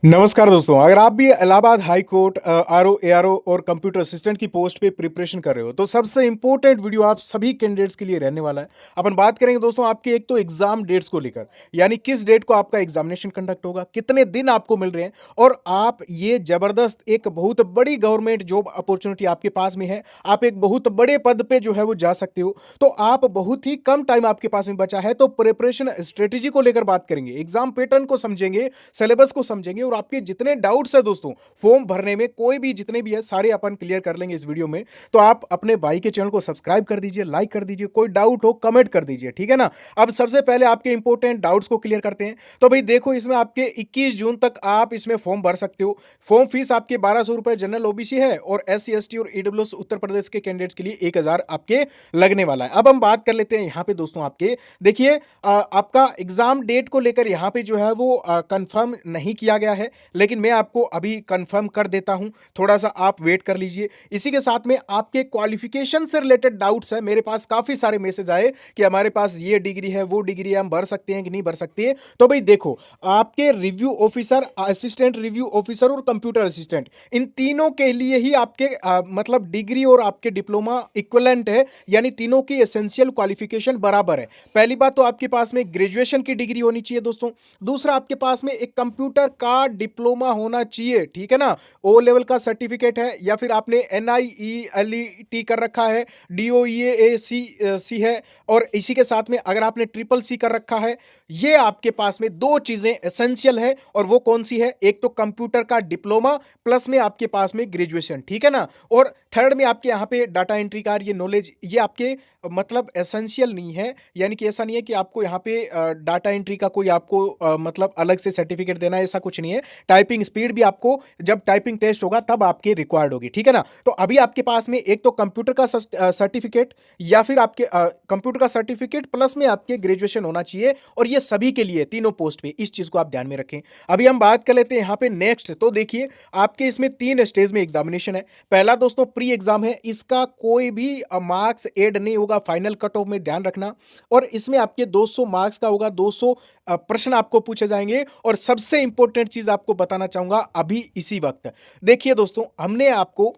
नमस्कार दोस्तों, अगर आप भी Allahabad high court RO ARO और कंप्यूटर असिस्टेंट की पोस्ट पे प्रिपरेशन कर रहे हो तो सबसे इंपॉर्टेंट वीडियो आप सभी कैंडिडेट्स के लिए रहने वाला है। अपन बात करेंगे दोस्तों आपके एक तो एग्जाम डेट्स को लेकर, यानी किस डेट को आपका एग्जामिनेशन कंडक्ट होगा, कितने दिन आपको मिल रहे हैं और आप ये जबरदस्त एक बहुत बड़ी गवर्नमेंट जॉब अपॉर्चुनिटी आपके पास में है। आप एक बहुत बड़े पद पे जो है वो जा सकते हो। तो आप बहुत ही कम टाइम आपके पास में बचा है, तो प्रिपरेशन स्ट्रेटेजी को लेकर बात करेंगे, एग्जाम पैटर्न को समझेंगे, सिलेबस को समझेंगे और आपके जितने डाउट्स है दोस्तों फॉर्म भरने में कोई भी जितने भी है सारे अपन क्लियर कर लेंगे इस वीडियो में। तो आप अपने भाई के चैनल को सब्सक्राइब कर दीजिए, लाइक कर दीजिए, कोई डाउट हो कमेंट कर दीजिए, ठीक है ना। अब सबसे पहले आपके इंपॉर्टेंट डाउट्स को क्लियर करते हैं। तो भाई देखो, इसमें आपके 21 जून तक आप इसमें फॉर्म भर सकते हो। फॉर्म फीस आपके 1200 रुपए जनरल ओबीसी है और एससी एसटी और ईडब्ल्यूएस उत्तर प्रदेश के कैंडिडेट्स के लिए 1000 आपके लगने वाला है। अब हम बात कर लेते हैं यहाँ पे दोस्तों, आपके देखिए आपका एग्जाम डेट को लेकर यहाँ पे जो है वो कंफर्म नहीं किया गया है, लेकिन मैं आपको अभी कंफर्म कर देता हूं, थोड़ा सा आप वेट कर लीजिए। इसी के साथ में आपके क्वालिफिकेशन से रिलेटेड डाउट्स है, मेरे पास काफी सारे मैसेज आए कि हमारे पास ये डिग्री है वो डिग्री है, हम भर सकते हैं कि नहीं भर सकते। तो भाई देखो, आपके review officer, assistant review officer और कंप्यूटर असिस्टेंट, इन तीनों के लिए ही आपके मतलब डिग्री और आपके डिप्लोमा इक्विवेलेंट है, यानी तीनों की एसेंशियल क्वालिफिकेशन बराबर है। पहली बात तो आपके पास में ग्रेजुएशन की डिग्री होनी चाहिए दोस्तों। दूसरा, आपके पास में एक कंप्यूटर का डिप्लोमा होना चाहिए, ठीक है ना। ओ लेवल का सर्टिफिकेट है या फिर आपने NIELET कर रखा है, DOEAC है, और इसी के साथ में अगर आपने ट्रिपल सी कर रखा है, ये आपके पास में दो चीजें एसेंशियल है। और वो कौन सी है? एक तो कंप्यूटर का डिप्लोमा प्लस में आपके पास में ग्रेजुएशन, ठीक है ना। और थर्ड में आपके यहाँ पे डाटा एंट्री का ये नॉलेज, ये आपके मतलब एसेंशियल नहीं है, यानी कि ऐसा नहीं है कि आपको यहाँ पे डाटा एंट्री का कोई आपको मतलब अलग से सर्टिफिकेट देना है, ऐसा कुछ नहीं है। टाइपिंग स्पीड भी आपको जब टाइपिंग टेस्ट होगा तब आपके रिक्वायर्ड होगी, ठीक है ना। तो अभी आपके पास में एक तो कंप्यूटर का सर्टिफिकेट या फिर आपके कंप्यूटर का सर्टिफिकेट प्लस में आपके ग्रेजुएशन होना चाहिए, और ये सभी के लिए तीनों पोस्ट पे, इस चीज को आप ध्यान में रखें। अभी हम बात कर लेते हैं यहाँ पे नेक्स्ट। तो देखिए, आपके इसमें 3 स्टेज में एग्जामिनेशन है। पहला दोस्तों प्री एग्जाम है, इसका कोई भी मार्क्स ऐड नहीं होगा, फाइनल कट ऑफ में ध्यान रखना। और इसमें आपके 200 मार्क्स का होगा, 200 प्रश्न आपको पूछे जाएंगे। और सबसे इंपॉर्टेंट चीज आपको बताना चाहूंगा अभी इसी वक्त, देखिए दोस्तों, हमने आपको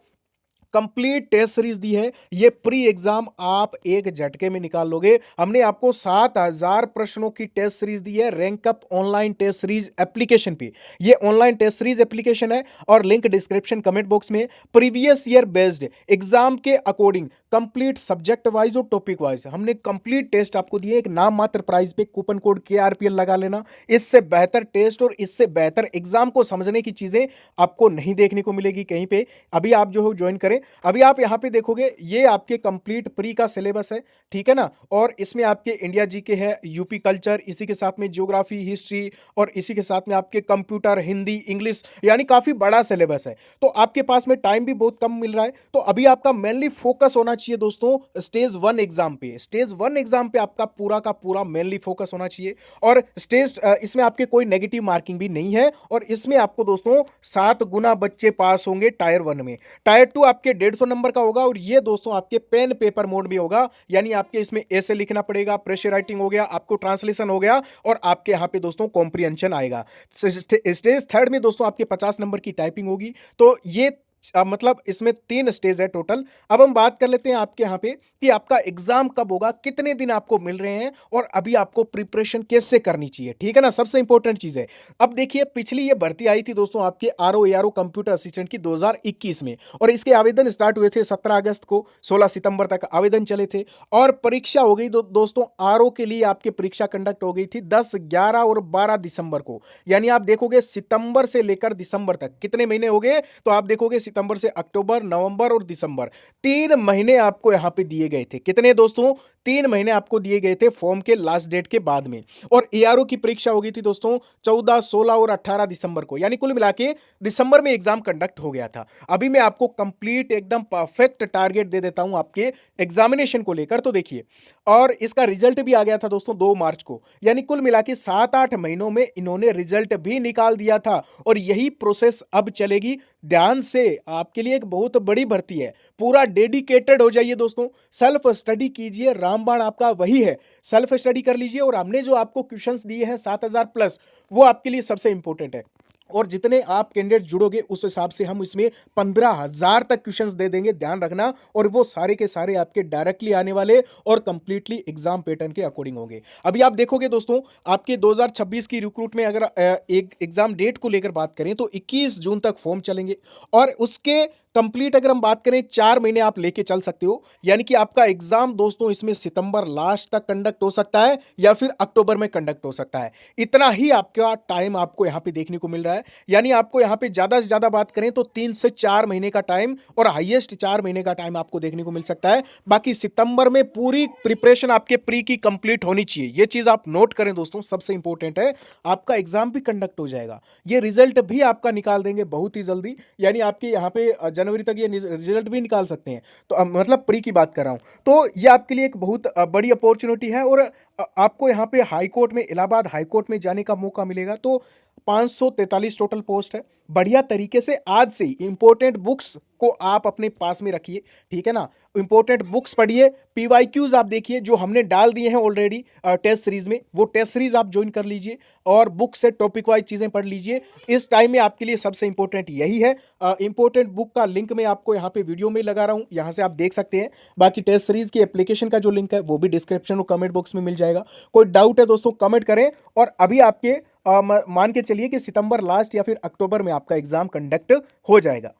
कंप्लीट टेस्ट सीरीज दी है। ये प्री एग्जाम आप एक झटके में निकाल लोगे। हमने आपको 7000 प्रश्नों की टेस्ट सीरीज दी है, rank up online test series application पे। ये ऑनलाइन टेस्ट सीरीज एप्लीकेशन है और लिंक डिस्क्रिप्शन कमेंट बॉक्स में। प्रीवियस ईयर बेस्ड एग्जाम के अकॉर्डिंग कंप्लीट सब्जेक्ट वाइज और टॉपिक वाइज हमने कंप्लीट टेस्ट आपको दिए। एक नाम मात्र प्राइस पे कूपन कोड KRPL लगा लेना। इससे बेहतर टेस्ट और इससे बेहतर एग्जाम को समझने की चीजें आपको नहीं देखने को मिलेगी कहीं पे। अभी आप जो हो ज्वाइन करें। अभी आप यहां पे देखोगे, ये आपके कंप्लीट प्री का सिलेबस है, ठीक है ना। और इसमें आपके इंडिया जीके है, यूपी कल्चर, इसी के साथ में ज्योग्राफी, हिस्ट्री, और इसी के साथ में आपके कंप्यूटर, हिंदी, इंग्लिश, यानी काफी बड़ा सिलेबस है। तो आपके पास में टाइम भी बहुत कम मिल रहा है। तो अभी आपका मेनली फोकस होना चाहिए दोस्तों स्टेज 1 एग्जाम पे। स्टेज 1 एग्जाम पे आपका पूरा का पूरा मेनली फोकस होना चाहिए। और स्टेज इसमें आपके कोई नेगेटिव मार्किंग भी नहीं है। और इसमें आपको दोस्तों 7 गुना बच्चे पास होंगे टायर 1 में। टायर 2 आपके 150 नंबर का होगा, और ये दोस्तों आपके पेन पेपर मोड में होगा, यानी आपके इसमें ऐसे लिखना पड़ेगा, प्रेशर राइटिंग हो गया, आपको ट्रांसलेशन हो गया, और आपके यहाँ पे दोस्तों कॉम्प्रिहेंशन आएगा। स्टेज 3 में दोस्तों आपके 50 नंबर की टाइपिंग होगी। तो ये मतलब इसमें 3 स्टेज है टोटल। अब हम बात कर लेते हैं आपके यहाँ पे कि आपका एग्जाम कब होगा, कितने दिन आपको मिल रहे हैं, और अभी आपको प्रिपरेशन कैसे करनी चाहिए, ठीक है ना। सबसे इंपॉर्टेंट चीज है, अब देखिए, पिछली ये भर्ती आई थी दोस्तों आपके आरओ एआरओ कंप्यूटर असिस्टेंट की 2021 में, और इसके आवेदन स्टार्ट हुए थे 17 अगस्त को, 16 सितंबर तक आवेदन चले थे, और परीक्षा हो गई दोस्तों आरओ के लिए आपकी परीक्षा कंडक्ट हो गई थी 10, 11 और 12 दिसंबर को। यानी आप देखोगे सितंबर से लेकर दिसंबर तक कितने महीने हो गए, तो आप देखोगे सितंबर से अक्टूबर, नवंबर और दिसंबर, 3 महीने आपको यहां पे दिए गए थे। कितने दोस्तों? 3 महीने आपको दिए गए थे फॉर्म के लास्ट डेट के बाद में। और एआरओ की परीक्षा हो गई थी दोस्तों 14, 16 और 18 दिसंबर को, यानी कुल मिला के दिसंबर में एग्जाम कंडक्ट हो गया था। अभी मैं आपको कंप्लीट एकदम परफेक्ट टारगेट दे देता हूं आपके एग्जामिनेशन को लेकर। तो देखिए, और इसका रिजल्ट भी आ गया था दोस्तों 2 मार्च को, यानी कुल मिला के 7-8 महीनों में इन्होंने रिजल्ट भी निकाल दिया था। और यही प्रोसेस अब चलेगी। ध्यान से, आपके लिए एक बहुत बड़ी भर्ती है, पूरा डेडिकेटेड हो जाइए दोस्तों, सेल्फ स्टडी कीजिए, रामबाण आपका वही है, सेल्फ स्टडी कर लीजिए। और हमने जो आपको क्वेश्चंस दिए हैं 7000 प्लस, वो आपके लिए सबसे इंपॉर्टेंट है। और जितने आप कैंडिडेट जुड़ोगे उस हिसाब से हम इसमें 15,000 तक क्वेश्चंस दे देंगे, ध्यान रखना। और वो सारे के सारे आपके डायरेक्टली आने वाले और कंप्लीटली एग्जाम पैटर्न के अकॉर्डिंग होंगे। अभी आप देखोगे दोस्तों, आपके 2026 की रिक्रूट में अगर एक एग्जाम डेट को लेकर बात करें तो 21 जून तक फॉर्म चलेंगे, और उसके कंप्लीट अगर हम बात करें 4 महीने आप लेके चल सकते हो। यानी कि आपका एग्जाम दोस्तों इसमें सितंबर लास्ट तक कंडक्ट हो सकता है या फिर अक्टूबर में कंडक्ट हो सकता है। इतना ही आपका टाइम आपको यहां पे देखने को मिल रहा है। यानी आपको यहां पे ज्यादा से ज्यादा बात करें तो 3 से 4 महीने का टाइम, और हाईएस्ट 4 महीने का टाइम आपको देखने को मिल सकता है। बाकी सितंबर में पूरी प्रिपरेशन आपके प्री की कंप्लीट होनी चाहिए, ये चीज आप नोट करें दोस्तों, सबसे इंपॉर्टेंट है। आपका एग्जाम भी कंडक्ट हो जाएगा, ये रिजल्ट भी आपका निकाल देंगे बहुत ही जल्दी। यानी आपके यहाँ पे जनवरी तक ये रिजल्ट भी निकाल सकते हैं। तो मतलब प्री की बात कर रहा हूं। तो ये आपके लिए एक बहुत बड़ी अपॉर्चुनिटी है। और आपको यहाँ पे हाई कोर्ट में, इलाहाबाद हाई कोर्ट में जाने का मौका मिलेगा। तो 543 टोटल पोस्ट है। बढ़िया तरीके से आज से इंपॉर्टेंट बुक्स को आप अपने पास में रखिए, ठीक है ना। इंपॉर्टेंट बुक्स पढ़िए, पीवाईक्यूज आप देखिए जो हमने डाल दिए हैं ऑलरेडी टेस्ट सीरीज में, वो टेस्ट सीरीज आप ज्वाइन कर लीजिए और बुक से टॉपिक वाइज चीजें पढ़ लीजिए। इस टाइम में आपके लिए सबसे इंपॉर्टेंट यही है। इंपॉर्टेंट बुक का लिंक मैं आपको यहाँ पे वीडियो में लगा रहा हूँ, यहाँ से आप देख सकते हैं। बाकी टेस्ट सीरीज की एप्लीकेशन का जो लिंक है वो भी डिस्क्रिप्शन और कमेंट बॉक्स में मिल जाएगा। कोई डाउट है दोस्तों कमेंट करें। और अभी आपके मान के चलिए कि सितंबर लास्ट या फिर अक्टूबर में आपका एग्जाम कंडक्ट हो जाएगा।